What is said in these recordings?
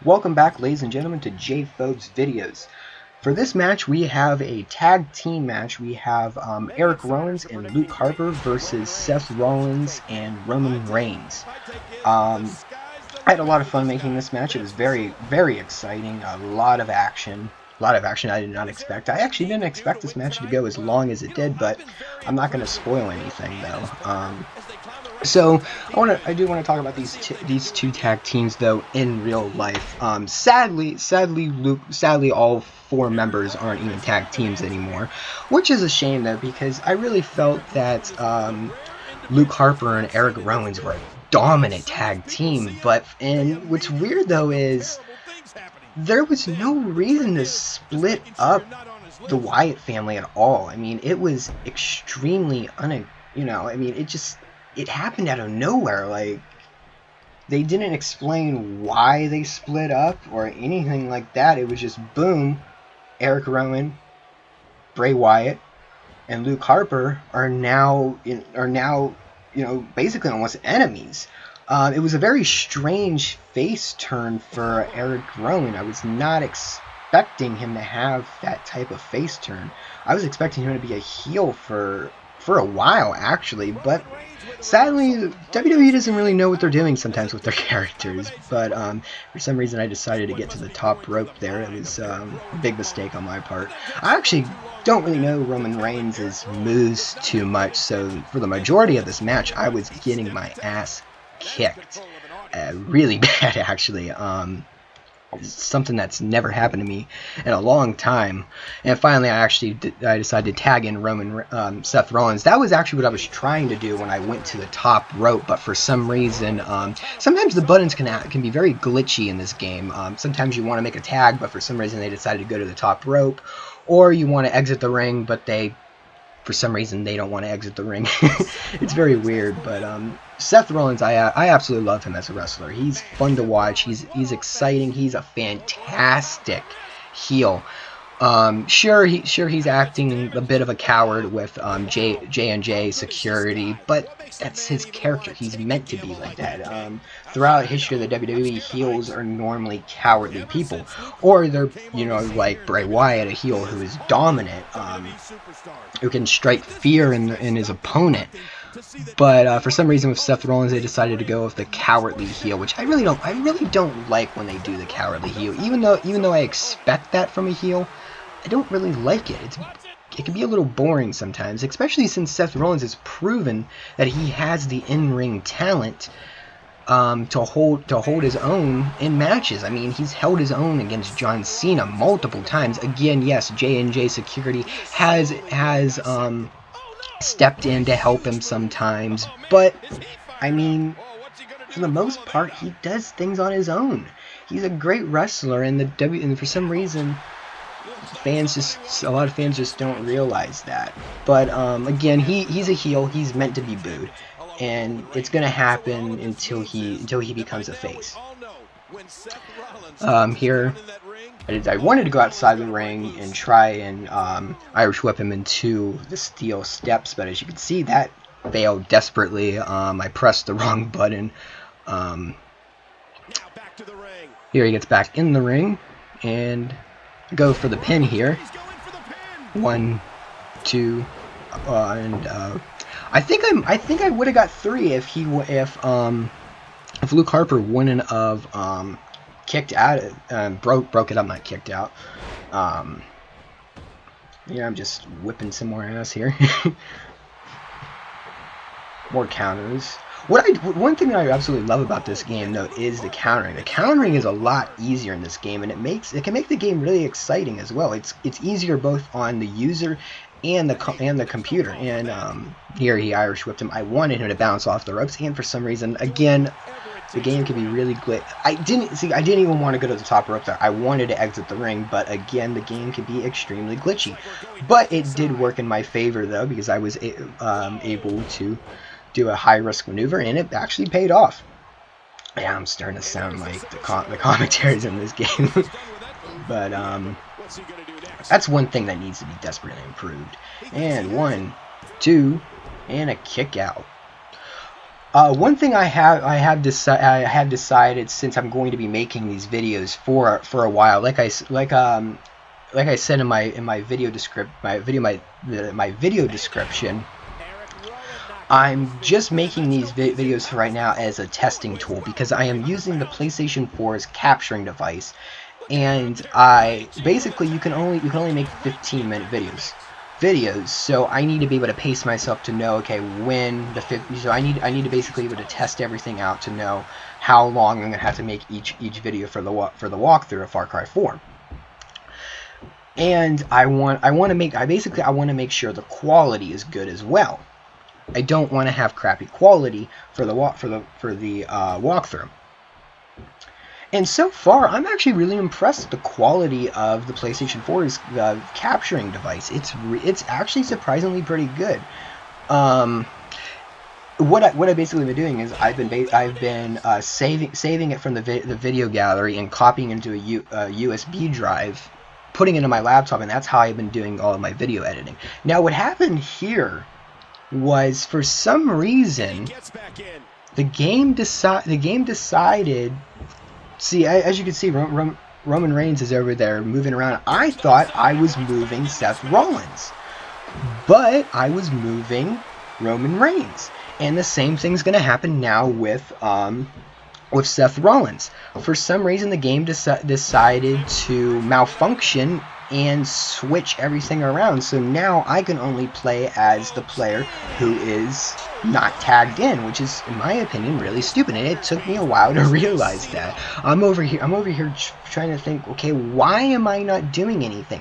Welcome back, ladies and gentlemen, to JfobesVideos. For this match, we have a tag team match. We have Eric Rollins and Luke Harper versus Seth Rollins and Roman Reigns. I had a lot of fun making this match. It was very, very exciting. A lot of action. I did not expect. I actually didn't expect this match to go as long as it did, but I'm not going to spoil anything, though. So I do want to talk about these two tag teams though in real life. Sadly, all four members aren't even tag teams anymore, which is a shame though, because I really felt that Luke Harper and Eric Rollins were a dominant tag team. And what's weird though is there was no reason to split up the Wyatt family at all. I mean, it was extremely it happened out of nowhere. Like, they didn't explain why they split up or anything like that. It was just boom, Eric Rowan, Bray Wyatt, and Luke Harper are now basically almost enemies. It was a very strange face turn for Eric Rowan. I was not expecting him to have that type of face turn. I was expecting him to be a heel for a while, actually, but sadly, WWE doesn't really know what they're doing sometimes with their characters. But for some reason, I decided to get to the top rope there. It was a big mistake on my part. I actually don't really know Roman Reigns' moves too much, so for the majority of this match, I was getting my ass kicked. Really bad, actually. Something that's never happened to me in a long time. And finally, I decided to tag in Seth Rollins. That was actually what I was trying to do when I went to the top rope, but for some reason, sometimes the buttons can be very glitchy in this game. Sometimes you want to make a tag, but for some reason they decided to go to the top rope, or you want to exit the ring, but for some reason they don't want to exit the ring. It's very weird, but Seth Rollins, I absolutely love him as a wrestler. He's fun to watch. He's exciting. He's a fantastic heel. Sure he's acting a bit of a coward with J&J security, but that's his character. He's meant to be like that. Throughout history of the WWE, heels are normally cowardly people, or they're like Bray Wyatt, a heel who is dominant, who can strike fear in his opponent. But for some reason with Seth Rollins, they decided to go with the cowardly heel, which I really don't like when they do the cowardly heel. Even though I expect that from a heel, I don't really like it. It can be a little boring sometimes, especially since Seth Rollins has proven that he has the in-ring talent to hold his own in matches. I mean, he's held his own against John Cena multiple times. Again, yes, J&J Security has stepped in to help him sometimes, but I mean, for the most part, he does things on his own. He's a great wrestler, and for some reason, a lot of fans just don't realize that. But again, he's a heel. He's meant to be booed, and it's gonna happen until he becomes a face. Here, I wanted to go outside the ring and try and Irish whip him into the steel steps, but as you can see, that failed desperately. I pressed the wrong button. Here he gets back in the ring and go for the pin here. 1, 2, and I think I would have got 3 if Luke Harper wouldn't have kicked out, broke it up, not kicked out. I'm just whipping some more ass here. More counters. One thing that I absolutely love about this game though is the countering. The countering is a lot easier in this game, and it can make the game really exciting as well. It's easier both on the user and the computer. And here he Irish whipped him. I wanted him to bounce off the ropes, and for some reason, again, the game can be really glitchy. I didn't even want to go to the top rope there. I wanted to exit the ring, but again, the game can be extremely glitchy. But it did work in my favor though, because I was able to do a high-risk maneuver, and it actually paid off. Yeah, I'm starting to sound like the commentaries in this game. But that's one thing that needs to be desperately improved. And 1, 2, and a kick out. One thing I have decided, since I'm going to be making these videos for a while, like I said in my video description, I'm just making these videos for right now as a testing tool, because I am using the PlayStation 4's capturing device, and you can only make 15-minute videos, so I need to be able to pace myself to know, okay, so I need to basically be able to test everything out to know how long I'm gonna have to make each video for the walkthrough of Far Cry 4. And I want to make sure the quality is good as well. I don't want to have crappy quality for the walkthrough. And so far, I'm actually really impressed with the quality of the PlayStation 4's capturing device. It's actually surprisingly pretty good. What I basically been doing is I've been saving it from the video gallery and copying into a USB drive, putting it into my laptop, and that's how I've been doing all of my video editing. Now, what happened here was, for some reason, the game decided. See, as you can see, Roman Reigns is over there moving around. I thought I was moving Seth Rollins, but I was moving Roman Reigns, and the same thing's going to happen now with Seth Rollins. For some reason, the game decided to malfunction and switch everything around, so now I can only play as the player who is not tagged in, which is, in my opinion, really stupid, and it took me a while to realize that. I'm over here trying to think, okay, why am I not doing anything?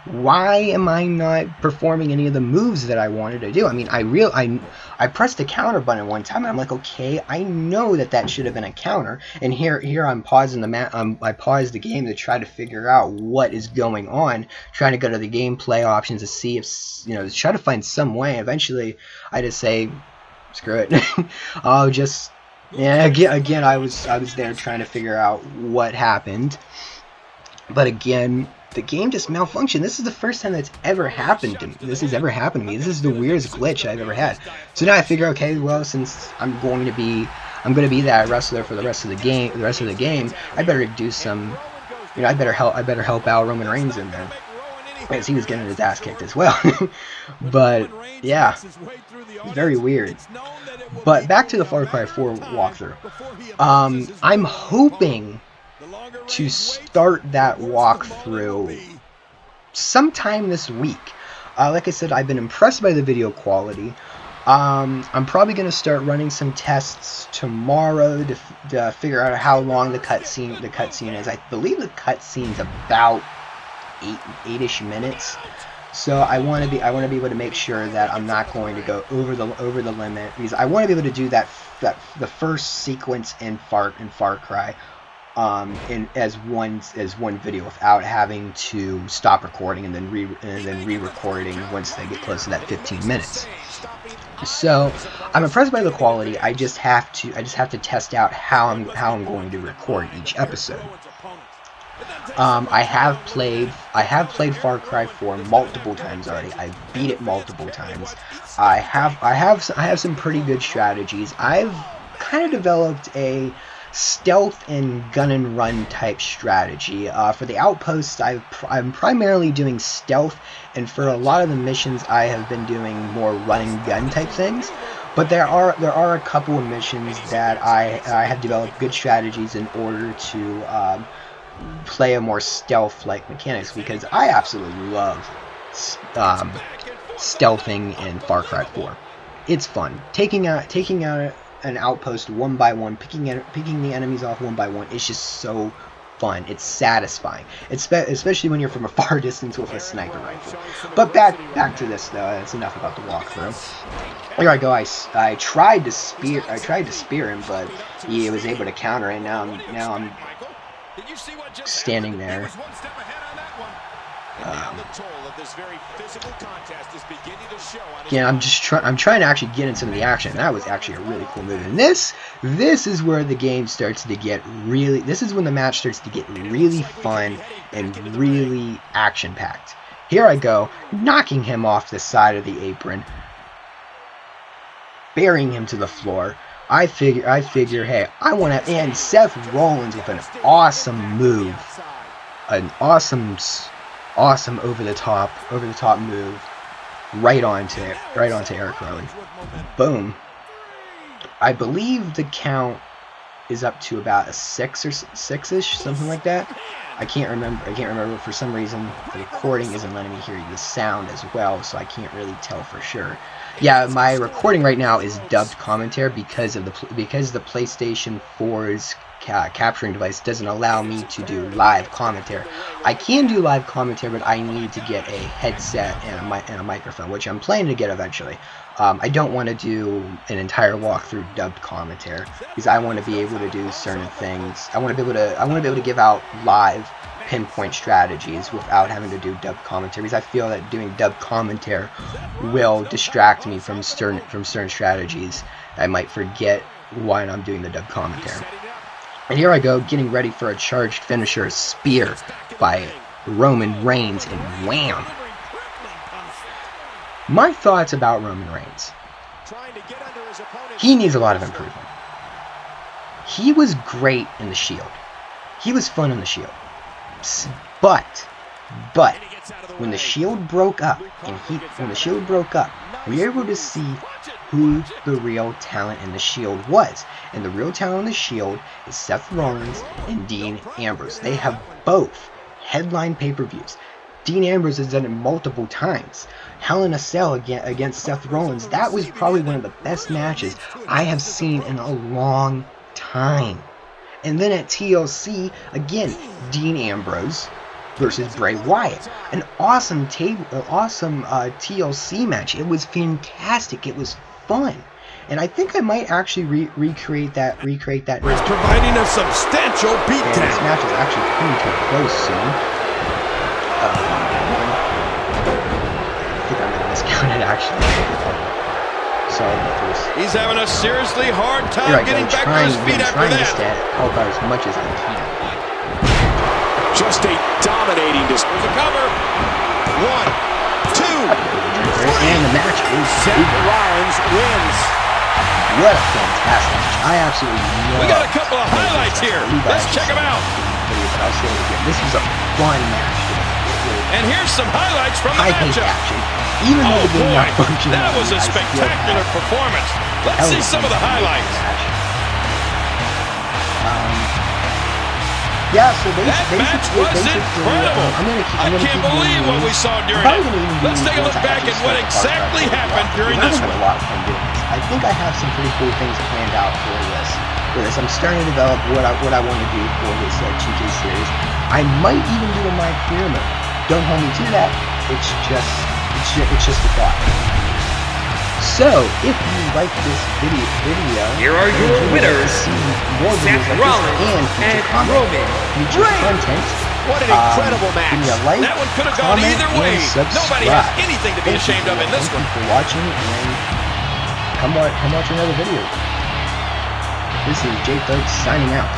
Why am I not performing any of the moves that I wanted to do? I mean, I pressed the counter button one time, and I'm like, okay, I know that should have been a counter. And here I'm pausing I paused the game to try to figure out what is going on, trying to go to the gameplay options to see if, try to find some way. Eventually, I just say, screw it. I'll just, again, I was there trying to figure out what happened, but again, the game just malfunctioned. This is the first time that's ever happened to me. This is the weirdest glitch I've ever had. So now I figure, okay, well, since I'm going to be that wrestler for the rest of the game, I better do some, I better help out Roman Reigns in there, because he was getting his ass kicked as well. But yeah, very weird. But back to the Far Cry 4 walkthrough. I'm hoping to start that walkthrough sometime this week. Like I said, I've been impressed by the video quality. I'm probably going to start running some tests tomorrow to figure out how long the cutscene is. I believe the cutscene's about 8-ish minutes. So I want to be able to make sure that I'm not going to go over the limit, because I want to be able to do the first sequence in Far Cry as one video without having to stop recording and then re-recording once they get close to that 15 minutes. So I'm impressed by the quality. I just have to test out how I'm going to record each episode. I have played Far Cry 4 multiple times already. I've beat it multiple times. I have some pretty good strategies. I've kind of developed a stealth and gun and run type strategy. For the outposts, I'm primarily doing stealth, and for a lot of the missions, I have been doing more run and gun type things. But there are a couple of missions that I have developed good strategies in order to play a more stealth-like mechanics, because I absolutely love stealthing in Far Cry 4. It's fun. Taking out an outpost one by one, picking the enemies off one by one. It's just so fun. It's satisfying, especially when you're from a far distance with a sniper rifle. But back to this though. That's enough about the walkthrough. Here I go. I tried to spear him, but he was able to counter it. Now I'm standing there. Yeah, I'm trying to actually get in some of the action. That was actually a really cool move. And this is where the game starts to get really. This is when the match starts to get really fun and really action-packed. Here I go, knocking him off the side of the apron, burying him to the floor. I figure, hey, I want to end Seth Rollins with an awesome move, an awesome over the top move, right onto Eric Rowan. Boom. I believe the count is up to about a 6 or 6-ish, something like that. I can't remember. For some reason, the recording isn't letting me hear the sound as well, so I can't really tell for sure. Yeah, my recording right now is dubbed commentary because the PlayStation 4's capturing device doesn't allow me to do live commentary. I can do live commentary, but I need to get a headset and a microphone, which I'm planning to get eventually. I don't want to do an entire walkthrough dubbed commentary because I want to be able to do certain things. I want to be able to give out live pinpoint strategies without having to do dubbed commentary, because I feel that doing dubbed commentary will distract me from certain strategies. I might forget when I'm doing the dubbed commentary. And here I go, getting ready for a charged finisher, spear by Roman Reigns, and wham! My thoughts about Roman Reigns. He needs a lot of improvement. He was great in the Shield. He was fun in the Shield. But when the Shield broke up, we were able to see who the real talent in the Shield was. And the real talent in the Shield is Seth Rollins and Dean Ambrose. They have both headline pay-per-views. Dean Ambrose has done it multiple times. Hell in a Cell against Seth Rollins, that was probably one of the best matches I have seen in a long time. And then at TLC, again, Dean Ambrose versus Bray Wyatt. An awesome TLC match. It was fantastic. It was fun. And I think I might actually recreate that. He's providing a substantial beatdown. This match is actually coming to a close soon. I think I'm going to miscount it, actually. Sorry about this. He's having a seriously hard time getting back to his feet after that. To help out as much as I can. Just a dominating display. There's a cover. 1, 2, 3. And the match is Seth Rollins wins. What a fantastic match. I absolutely love it. We got a couple of highlights here. Let's check them out. This was a fun match. And here's some highlights from the matchup. Even though that was a spectacular performance. Let's see some of the highlights. Yeah, so that match was incredible. I can't believe what we saw during it. Let's take a look back at what exactly happened during this one. I think I have some pretty cool things planned out for this. I'm starting to develop what I want to do for this 2K series. I might even do a My Career mode. Don't hold me to that. It's just a thought. So, if you like this video, here are your winners, Seth Rollins and Roman content. What an incredible match. Give me a like, that one could have gone either way. Nobody has anything to be ashamed of in this one. Thank you for watching, and come watch another video. This is JfobesVideos signing out.